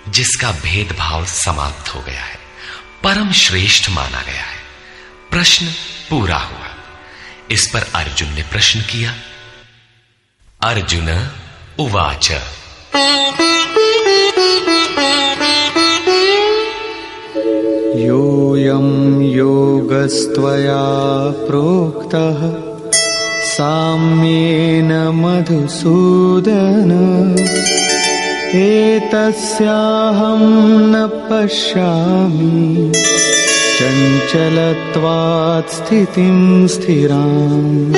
जिसका भेदभाव समाप्त हो गया है, परम श्रेष्ठ माना गया है। प्रश्न पूरा हुआ। इस पर अर्जुन ने प्रश्न किया। अर्जुन उवाच योऽयं योगस्त्वया प्रोक्तः साम्येन मधुसूदन एतस्याहं न पश्यामि चञ्चलत्वात् स्थितिं स्थिराम्।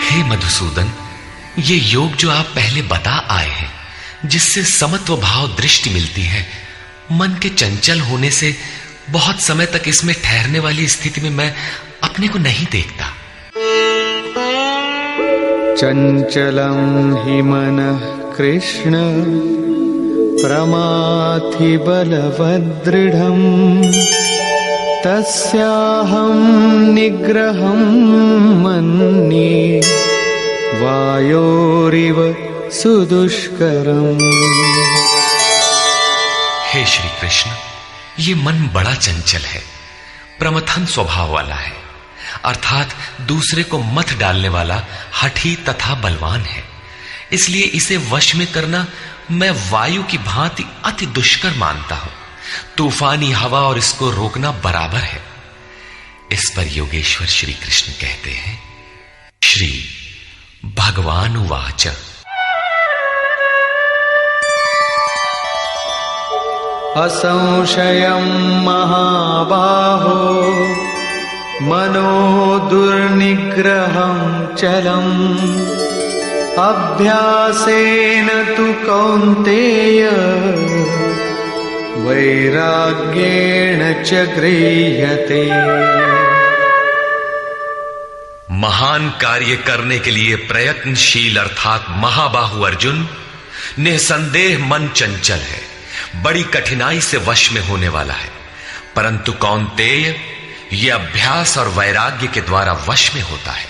हे मधुसूदन, ये योग जो आप पहले बता आए हैं, जिससे समत्व भाव दृष्टि मिलती है, मन के चंचल होने से बहुत समय तक इसमें ठहरने वाली स्थिति में मैं अपने को नहीं देखता। चंचलं हि मनः कृष्ण प्रमाथि बलवदृढम् तस्याहं निग्रहं मन्ये वायोरिव सुदुष्करम्। हे श्री कृष्ण, ये मन बड़ा चंचल है, प्रमथन स्वभाव वाला है, अर्थात दूसरे को मत डालने वाला हठी तथा बलवान है। इसलिए इसे वश में करना मैं वायु की भांति अति दुष्कर मानता हूं। तूफानी हवा और इसको रोकना बराबर है। इस पर योगेश्वर श्री कृष्ण कहते हैं, श्री भगवान उवाच असंशयं महाबाहो मनो दुर्निग्रहं चलम् अभ्यासेन तु कौन्तेय वैराग्येण च गृह्यते। महान कार्य करने के लिए प्रयत्नशील अर्थात महाबाहु अर्जुन, निसंदेह मन चंचल है, बड़ी कठिनाई से वश में होने वाला है, परंतु कौन्तेय यह अभ्यास और वैराग्य के द्वारा वश में होता है।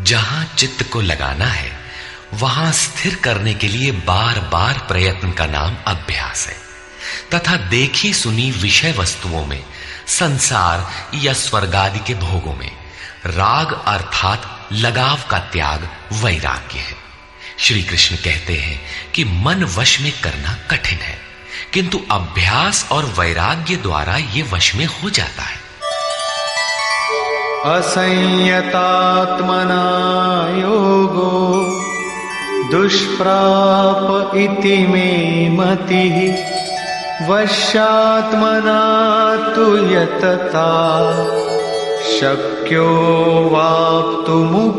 जहां चित्त को लगाना है वहां स्थिर करने के लिए बार बार प्रयत्न का नाम अभ्यास है, तथा देखी सुनी विषय वस्तुओं में, संसार या स्वर्ग आदि के भोगों में राग अर्थात लगाव का त्याग वैराग्य है। श्री कृष्ण कहते हैं कि मन वश में करना कठिन है, किंतु अभ्यास और वैराग्य द्वारा यह वश में हो जाता है। असंयतात्मना योगो दुष्प्राप इति मे मतिः वश्यात्मना तु यतता शक्यो वाप्तुमुपायतः।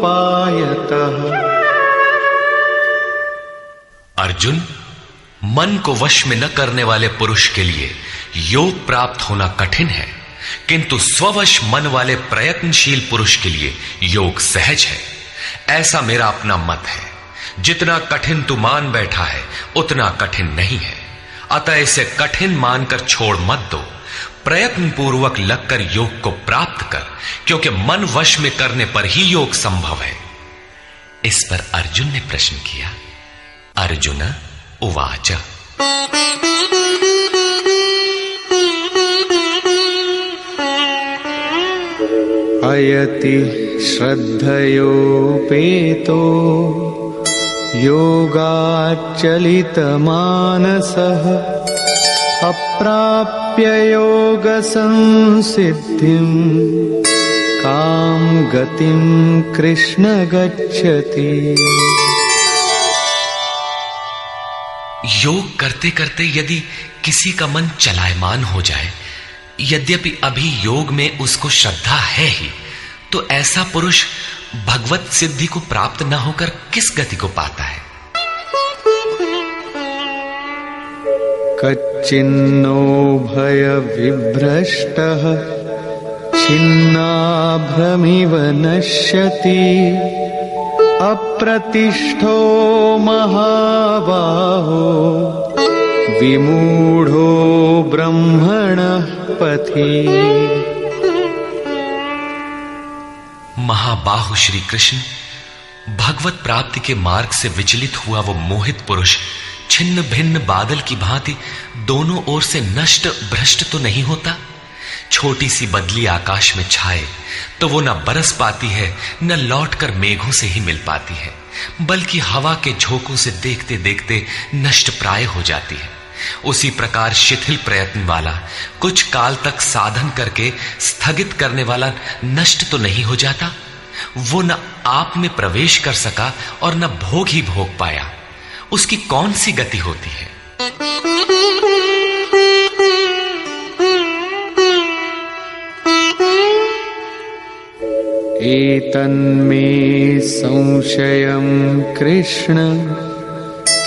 अर्जुन, मन को वश में न करने वाले पुरुष के लिए योग प्राप्त होना कठिन है, किंतु स्ववश मन वाले प्रयत्नशील पुरुष के लिए योग सहज है। ऐसा मेरा अपना मत है। जितना कठिन तू मान बैठा है उतना कठिन नहीं है, अतः इसे कठिन मानकर छोड़ मत दो। प्रयत्न पूर्वक लगकर योग को प्राप्त कर, क्योंकि मन वश में करने पर ही योग संभव है। इस पर अर्जुन ने प्रश्न किया। अर्जुन उवाच अयति श्रद्धयोपेतो योगाच्चलितमानसः अप्राप्य योगसंसिद्धिं कां गतिं कृष्ण गच्छति। योग करते करते यदि किसी का मन चलायमान हो जाए, यद्यपि अभी योग में उसको श्रद्धा है ही, तो ऐसा पुरुष भगवत सिद्धि को प्राप्त न होकर किस गति को पाता है? कच्चिन्नो भय विभ्रष्टः छिन्नाभ्रमिव नश्यति अप्रतिष्ठो महाबाहो विमूढ़ो ब्रह्मणः पथि। महाबाहु श्री कृष्ण भगवत प्राप्ति के मार्ग से विचलित हुआ वो मोहित पुरुष छिन्न भिन्न बादल की भांति दोनों ओर से नष्ट भ्रष्ट तो नहीं होता। छोटी सी बदली आकाश में छाए तो वो न बरस पाती है, न लौटकर मेघों से ही मिल पाती है, बल्कि हवा के झोंकों से देखते देखते नष्ट प्राय हो जाती है। उसी प्रकार शिथिल प्रयत्न वाला, कुछ काल तक साधन करके स्थगित करने वाला नष्ट तो नहीं हो जाता। वो न आप में प्रवेश कर सका और न भोग ही भोग पाया, उसकी कौन सी गति होती है? एतन्मे संशयं कृष्ण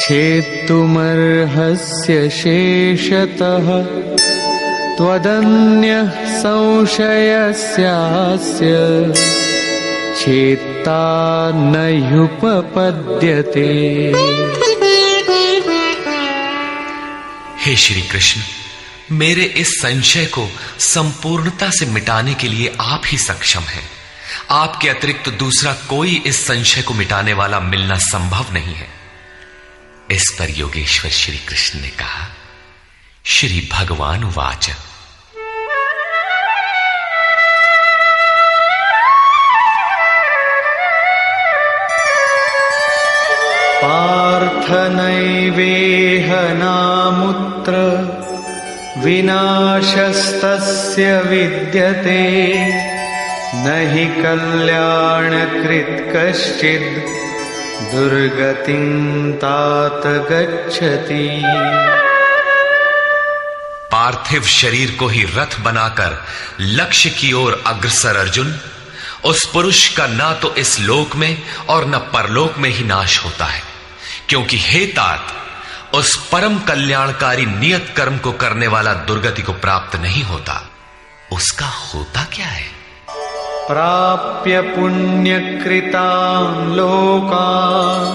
छेत्तुमर्हस्य शेषतः त्वदन्यः संशयस्यास्य छेत्ता न ह्युपपद्यते। हे श्री कृष्ण, मेरे इस संशय को संपूर्णता से मिटाने के लिए आप ही सक्षम हैं। आपके अतिरिक्त दूसरा कोई इस संशय को मिटाने वाला मिलना संभव नहीं है। इस पर योगेश्वर श्री कृष्ण ने कहा। श्री भगवान वाच पार्थ नैवेह नामुत्र विनाशस्तस्य विद्यते न हि कल्याणकृत् कश्चिद् दुर्गतिं तात गच्छति। पार्थिव शरीर को ही रथ बनाकर लक्ष्य की ओर अग्रसर अर्जुन, उस पुरुष का ना तो इस लोक में और न परलोक में ही नाश होता है, क्योंकि हे तात, उस परम कल्याणकारी नियत कर्म को करने वाला दुर्गति को प्राप्त नहीं होता। उसका होता क्या है? प्राप्य पुण्यकृतान् लोकान्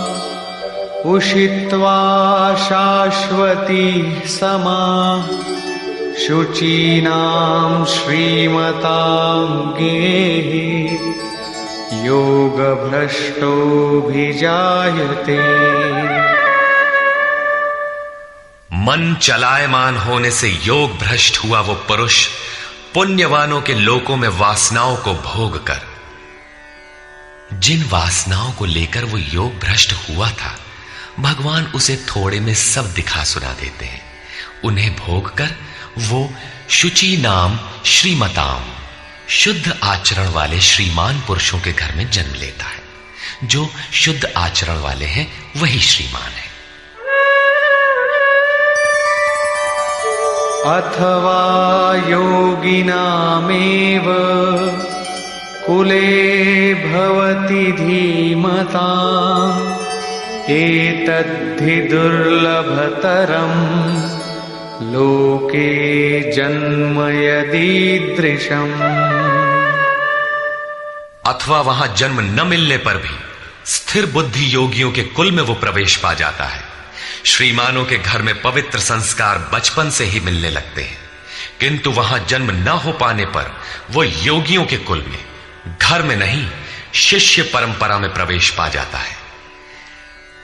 उषित्वा शाश्वती समाः शुचीनां श्रीमतां गेहि योगभ्रष्टोऽभिजायते। मन चलायमान होने से योग भ्रष्ट हुआ वो पुरुष पुण्यवानों के लोकों में वासनाओं को भोग कर, जिन वासनाओं को लेकर वो योग भ्रष्ट हुआ था, भगवान उसे थोड़े में सब दिखा सुना देते हैं। उन्हें भोग कर वो शुचि नाम श्रीमताम, शुद्ध आचरण वाले श्रीमान पुरुषों के घर में जन्म लेता है। जो शुद्ध आचरण वाले हैं वही श्रीमान है। अथवा योगिनामेव कुले भवति धीमताम् एतद्धि दुर्लभतरम् लोके जन्म यदीदृशम्। अथवा वहां जन्म न मिलने पर भी स्थिर बुद्धि योगियों के कुल में वो प्रवेश पा जाता है। श्रीमानों के घर में पवित्र संस्कार बचपन से ही मिलने लगते हैं, किंतु वहां जन्म न हो पाने पर वो योगियों के कुल में, घर में नहीं शिष्य परंपरा में प्रवेश पा जाता है।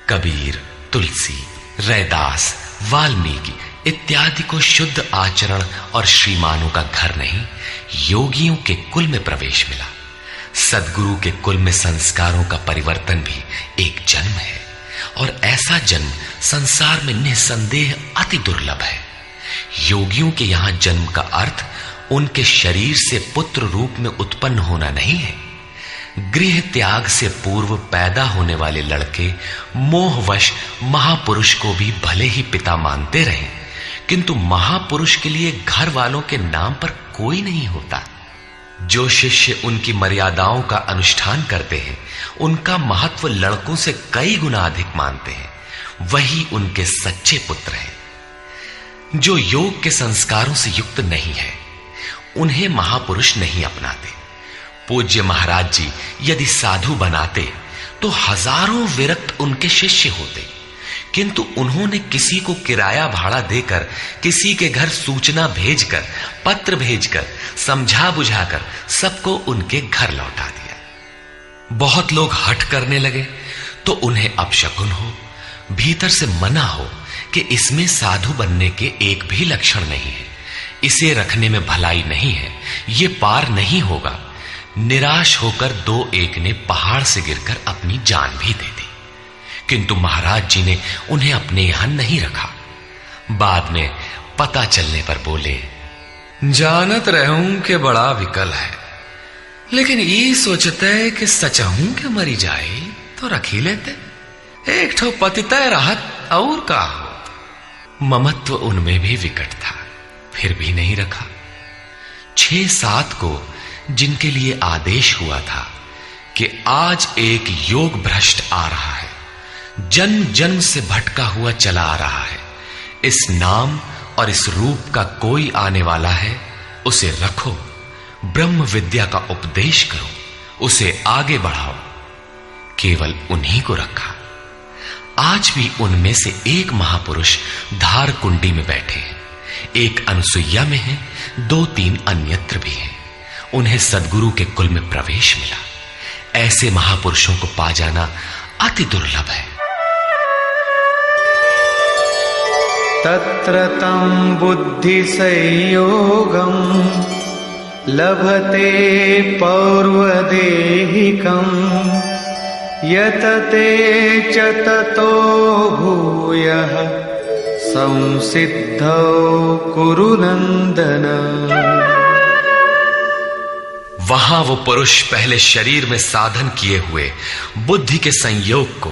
कबीर, तुलसी, रैदास, वाल्मीकि इत्यादि को शुद्ध आचरण और श्रीमानों का घर नहीं, योगियों के कुल में प्रवेश मिला। सद्गुरु के कुल में संस्कारों का परिवर्तन भी एक जन्म है, और ऐसा जन्म संसार में निसंदेह अति दुर्लभ है। योगियों के यहां जन्म का अर्थ उनके शरीर से पुत्र रूप में उत्पन्न होना नहीं है। गृह त्याग से पूर्व पैदा होने वाले लड़के मोहवश महापुरुष को भी भले ही पिता मानते रहे, किंतु महापुरुष के लिए घर वालों के नाम पर कोई नहीं होता। जो शिष्य उनकी मर्यादाओं का अनुष्ठान करते हैं, उनका महत्व लड़कों से कई गुना अधिक मानते हैं, वही उनके सच्चे पुत्र हैं। जो योग के संस्कारों से युक्त नहीं है, उन्हें महापुरुष नहीं अपनाते। पूज्य महाराज जी यदि साधु बनाते तो हजारों विरक्त उनके शिष्य होते, किंतु उन्होंने किसी को किराया भाड़ा देकर, किसी के घर सूचना भेजकर, पत्र भेजकर, समझा बुझाकर सबको उनके घर लौटा दिया। बहुत लोग हठ करने लगे तो उन्हें अपशकुन हो, भीतर से मना हो कि इसमें साधु बनने के एक भी लक्षण नहीं है, इसे रखने में भलाई नहीं है, ये पार नहीं होगा। निराश होकर दो एक ने पहाड़ से गिरकर अपनी जान भी दे दी, किंतु महाराज जी ने उन्हें अपने यहां नहीं रखा। बाद में पता चलने पर बोले, जानत रहूं कि बड़ा विकल है, लेकिन ये सोचते है कि सचहूं के मरी जाए तो रखी लेते, एक ठो पतितय राहत और का हो। ममत्व उनमें भी विकट था, फिर भी नहीं रखा। 6-7 को जिनके लिए आदेश हुआ था कि आज एक योग भ्रष्ट आ रहा है, जन्म जन्म से भटका हुआ चला आ रहा है, इस नाम और इस रूप का कोई आने वाला है, उसे रखो, ब्रह्म विद्या का उपदेश करो, उसे आगे बढ़ाओ। केवल उन्हीं को रखा। आज भी उनमें से एक महापुरुष धार कुंडी में बैठे हैं, एक अनसुईया में है, 2-3 अन्यत्र भी हैं। उन्हें सद्गुरु के कुल में प्रवेश मिला। ऐसे महापुरुषों को पा जाना अति दुर्लभ है। तत्र तं बुद्धि संयोगं लभते पौर्वदेहिकं यतते च ततो भूयः संसिद्धौ कुरु नंदन। वहां वो पुरुष पहले शरीर में साधन किए हुए बुद्धि के संयोग को,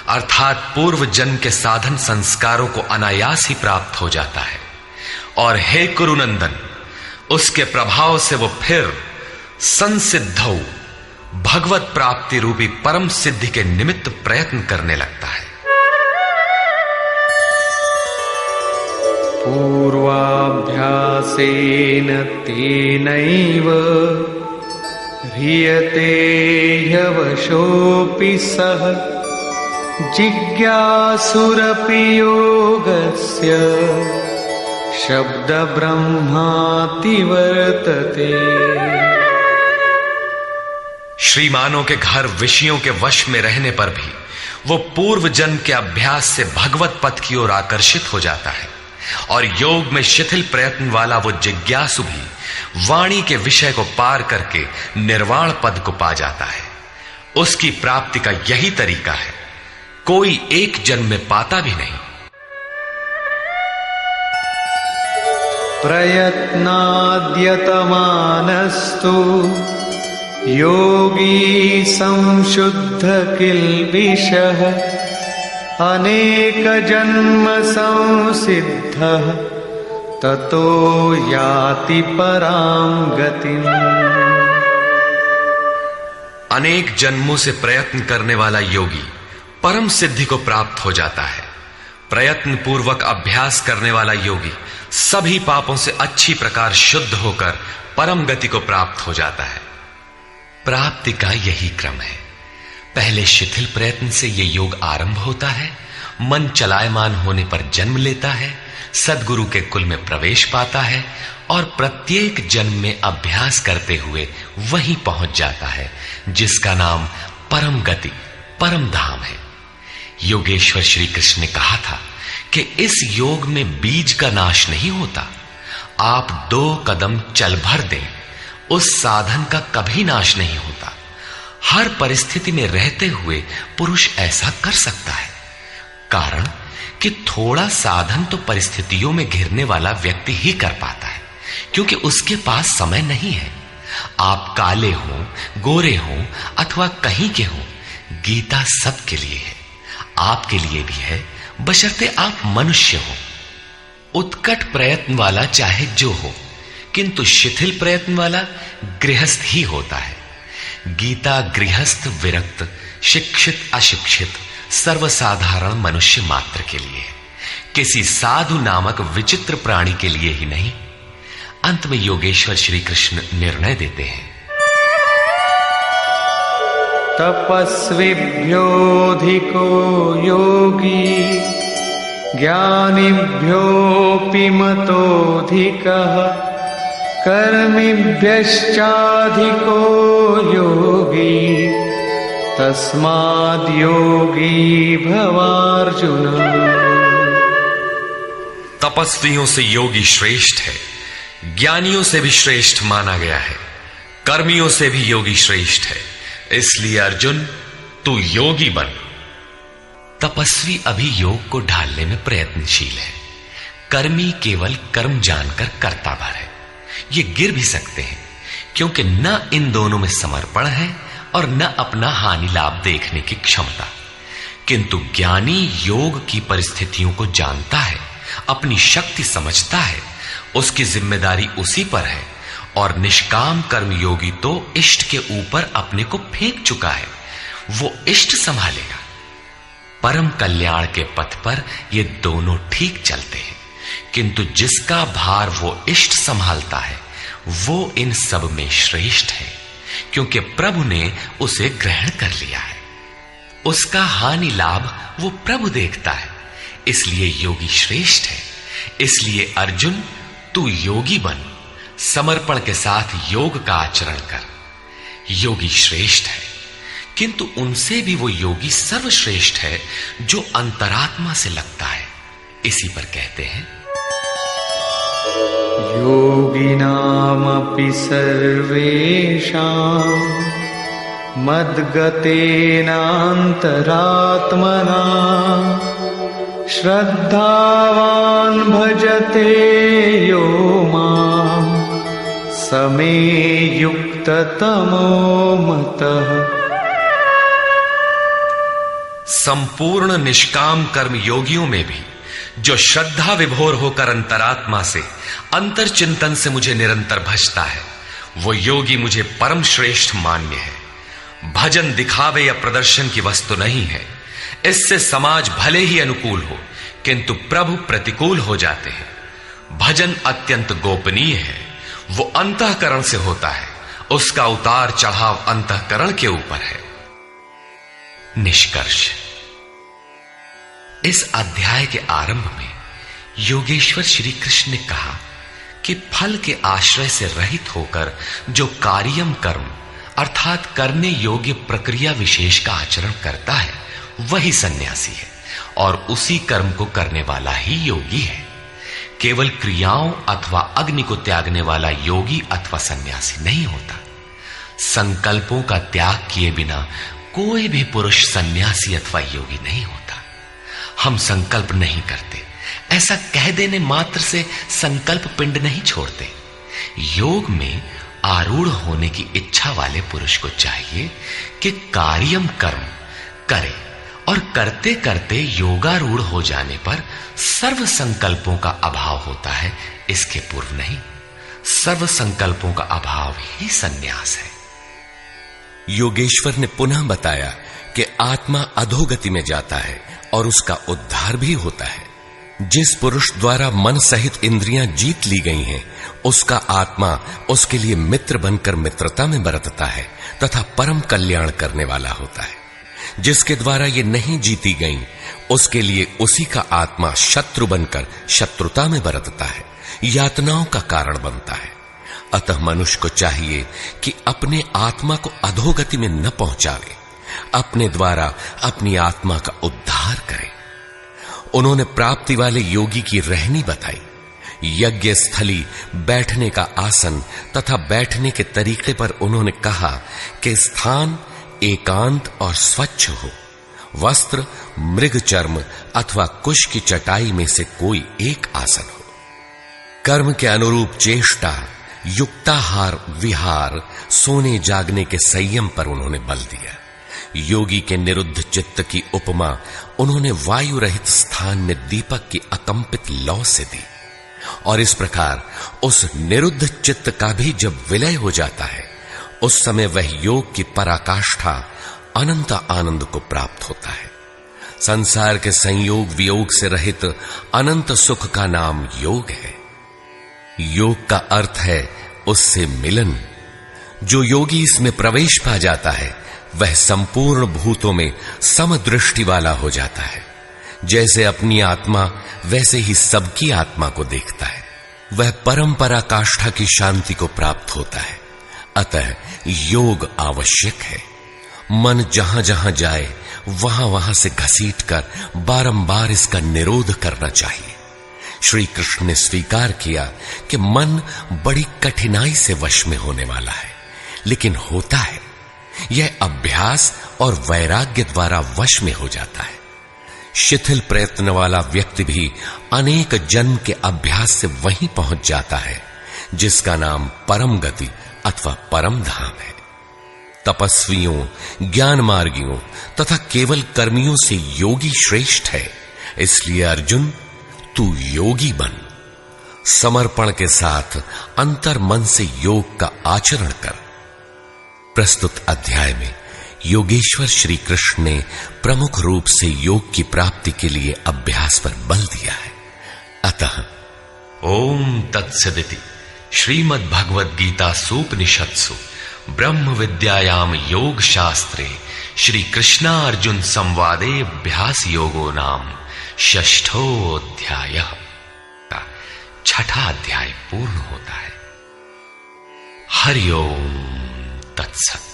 अर्थात पूर्व जन्म के साधन संस्कारों को अनायास ही प्राप्त हो जाता है, और हे कुरुनंदन, उसके प्रभाव से वो फिर संसिद्धौ भगवत प्राप्ति रूपी परम सिद्धि के निमित्त प्रयत्न करने लगता है। पूर्वाभ्यासेन तेनैव ह्रियते ह्यवशोऽपि सः जिज्ञासुरपि योगस्य शब्द ब्रह्माति वर्तते। श्रीमानों के घर विषयों के वश में रहने पर भी वो पूर्व जन्म के अभ्यास से भगवत पथ की ओर आकर्षित हो जाता है, और योग में शिथिल प्रयत्न वाला वो जिज्ञासु भी वाणी के विषय को पार करके निर्वाण पद को पा जाता है। उसकी प्राप्ति का यही तरीका है, कोई एक जन्म में पाता भी नहीं। प्रयत्नाद्यतमानस्तु योगी संशुद्ध किल्बिषः अनेक जन्म संसिद्धः ततो याति परां गतिम्। अनेक जन्मों से प्रयत्न करने वाला योगी परम सिद्धि को प्राप्त हो जाता है। प्रयत्न पूर्वक अभ्यास करने वाला योगी सभी पापों से अच्छी प्रकार शुद्ध होकर परम गति को प्राप्त हो जाता है। प्राप्ति का यही क्रम है। पहले शिथिल प्रयत्न से यह योग आरंभ होता है, मन चलायमान होने पर जन्म लेता है, सद्गुरु के कुल में प्रवेश पाता है, और प्रत्येक जन्म में अभ्यास करते हुए वहीं पहुंच जाता है जिसका नाम परम गति, परम धाम है। योगेश्वर श्री कृष्ण ने कहा था कि इस योग में बीज का नाश नहीं होता। आप 2 कदम चल भर दें, उस साधन का कभी नाश नहीं होता। हर परिस्थिति में रहते हुए पुरुष ऐसा कर सकता है। कारण कि थोड़ा साधन तो परिस्थितियों में घिरने वाला व्यक्ति ही कर पाता है, क्योंकि उसके पास समय नहीं है। आप काले हों, गोरे हों अथवा कहीं के हों, गीता सबके लिए है, आपके लिए भी है, बशर्ते आप मनुष्य हो। उत्कट प्रयत्न वाला चाहे जो हो, किंतु शिथिल प्रयत्न वाला गृहस्थ ही होता है। गीता गृहस्थ, विरक्त, शिक्षित, अशिक्षित, सर्वसाधारण मनुष्य मात्र के लिए है, किसी साधु नामक विचित्र प्राणी के लिए ही नहीं। अंत में योगेश्वर श्री कृष्ण निर्णय देते हैं, तपस्विभ्योऽधिको योगी ज्ञानिभ्योऽपि मतोऽधिकः कर्मिभ्यश्चाधिको योगी तस्माद् योगी भवार्जुन। तपस्वियों से योगी श्रेष्ठ है, ज्ञानियों से भी श्रेष्ठ माना गया है, कर्मियों से भी योगी श्रेष्ठ है। इसलिए अर्जुन, तू योगी बन। तपस्वी अभी योग को ढालने में प्रयत्नशील है, कर्मी केवल कर्म जानकर करता भर है। ये गिर भी सकते हैं, क्योंकि न इन दोनों में समर्पण है और न अपना हानि लाभ देखने की क्षमता। किंतु ज्ञानी योग की परिस्थितियों को जानता है, अपनी शक्ति समझता है, उसकी जिम्मेदारी उसी पर है। और निष्काम कर्म योगी तो इष्ट के ऊपर अपने को फेंक चुका है, वो इष्ट संभालेगा। परम कल्याण के पथ पर ये दोनों ठीक चलते हैं, किंतु जिसका भार वो इष्ट संभालता है वो इन सब में श्रेष्ठ है, क्योंकि प्रभु ने उसे ग्रहण कर लिया है। उसका हानि लाभ वो प्रभु देखता है, इसलिए योगी श्रेष्ठ है। इसलिए अर्जुन, तू योगी बन, समर्पण के साथ योग का आचरण कर। योगी श्रेष्ठ है, किंतु उनसे भी वो योगी सर्वश्रेष्ठ है जो अंतरात्मा से लगता है। इसी पर कहते हैं, योगिनामपि सर्वेषां मद्गतेनान्तरात्मना श्रद्धावान् भजते यो मां समे युक्ततमो मतः। संपूर्ण निष्काम कर्म योगियों में भी जो श्रद्धा विभोर होकर अंतरात्मा से, अंतर चिंतन से मुझे निरंतर भजता है, वो योगी मुझे परम श्रेष्ठ मान्य है। भजन दिखावे या प्रदर्शन की वस्तु नहीं है। इससे समाज भले ही अनुकूल हो, किंतु प्रभु प्रतिकूल हो जाते हैं। भजन अत्यंत गोपनीय है, वो अंतःकरण से होता है, उसका उतार चढ़ाव अंतःकरण के ऊपर है। निष्कर्ष, इस अध्याय के आरंभ में योगेश्वर श्री कृष्ण ने कहा कि फल के आश्रय से रहित होकर जो कार्यम कर्म अर्थात करने योग्य प्रक्रिया विशेष का आचरण करता है वही सन्यासी है, और उसी कर्म को करने वाला ही योगी है। केवल क्रियाओं अथवा अग्नि को त्यागने वाला योगी अथवा सन्यासी नहीं होता। संकल्पों का त्याग किए बिना कोई भी पुरुष सन्यासी अथवा योगी नहीं होता। हम संकल्प नहीं करते, ऐसा कह देने मात्र से संकल्प पिंड नहीं छोड़ते। योग में आरूढ़ होने की इच्छा वाले पुरुष को चाहिए कि कार्यम कर्म करे, और करते करते योगारूढ़ हो जाने पर सर्व संकल्पों का अभाव होता है, इसके पूर्व नहीं। सर्व संकल्पों का अभाव ही सन्यास है। योगेश्वर ने पुनः बताया कि आत्मा अधोगति में जाता है और उसका उद्धार भी होता है। जिस पुरुष द्वारा मन सहित इंद्रियां जीत ली गई हैं, उसका आत्मा उसके लिए मित्र बनकर मित्रता में बरतता है तथा परम कल्याण करने वाला होता है। जिसके द्वारा ये नहीं जीती गई, उसके लिए उसी का आत्मा शत्रु बनकर शत्रुता में बरतता है, यातनाओं का कारण बनता है। अतः मनुष्य को चाहिए कि अपने आत्मा को अधोगति में न पहुंचावे, अपने द्वारा अपनी आत्मा का उद्धार करे। उन्होंने प्राप्ति वाले योगी की रहनी बताई। यज्ञ स्थली, बैठने का आसन तथा बैठने के तरीके पर उन्होंने कहा कि स्थान एकांत और स्वच्छ हो, वस्त्र मृग चर्म अथवा कुश की चटाई में से कोई एक आसन हो। कर्म के अनुरूप चेष्टा, युक्ताहार विहार, सोने जागने के संयम पर उन्होंने बल दिया। योगी के निरुद्ध चित्त की उपमा उन्होंने वायु रहित स्थान में दीपक की अकंपित लौ से दी, और इस प्रकार उस निरुद्ध चित्त का भी जब विलय हो जाता है, उस समय वह योग की पराकाष्ठा अनंत आनंद को प्राप्त होता है। संसार के संयोग वियोग से रहित अनंत सुख का नाम योग है। योग का अर्थ है उससे मिलन। जो योगी इसमें प्रवेश पा जाता है वह संपूर्ण भूतों में समदृष्टि वाला हो जाता है। जैसे अपनी आत्मा वैसे ही सबकी आत्मा को देखता है। वह परम पराकाष्ठा की शांति को प्राप्त होता है। अतः योग आवश्यक है। मन जहां जहां जाए वहां वहां से घसीटकर बारंबार इसका निरोध करना चाहिए। श्री कृष्ण ने स्वीकार किया कि मन बड़ी कठिनाई से वश में होने वाला है, लेकिन होता है। यह अभ्यास और वैराग्य द्वारा वश में हो जाता है। शिथिल प्रयत्न वाला व्यक्ति भी अनेक जन्म के अभ्यास से वहीं पहुंच जाता है जिसका नाम परम गति अथवा परम धाम है। तपस्वियों, ज्ञान मार्गियों तथा केवल कर्मियों से योगी श्रेष्ठ है। इसलिए अर्जुन, तू योगी बन। समर्पण के साथ अंतर मन से योग का आचरण कर। प्रस्तुत अध्याय में योगेश्वर श्री कृष्ण ने प्रमुख रूप से योग की प्राप्ति के लिए अभ्यास पर बल दिया है। अतः ओम तत्सदिति श्रीमद् भगवद गीता सूपनिषत्सु ब्रह्म विद्यायाम योग शास्त्रे श्री कृष्णार्जुन संवादे अभ्यास योगो नाम षष्ठोऽध्यायः का छठा अध्याय पूर्ण होता है। हरि ओम तत्सत।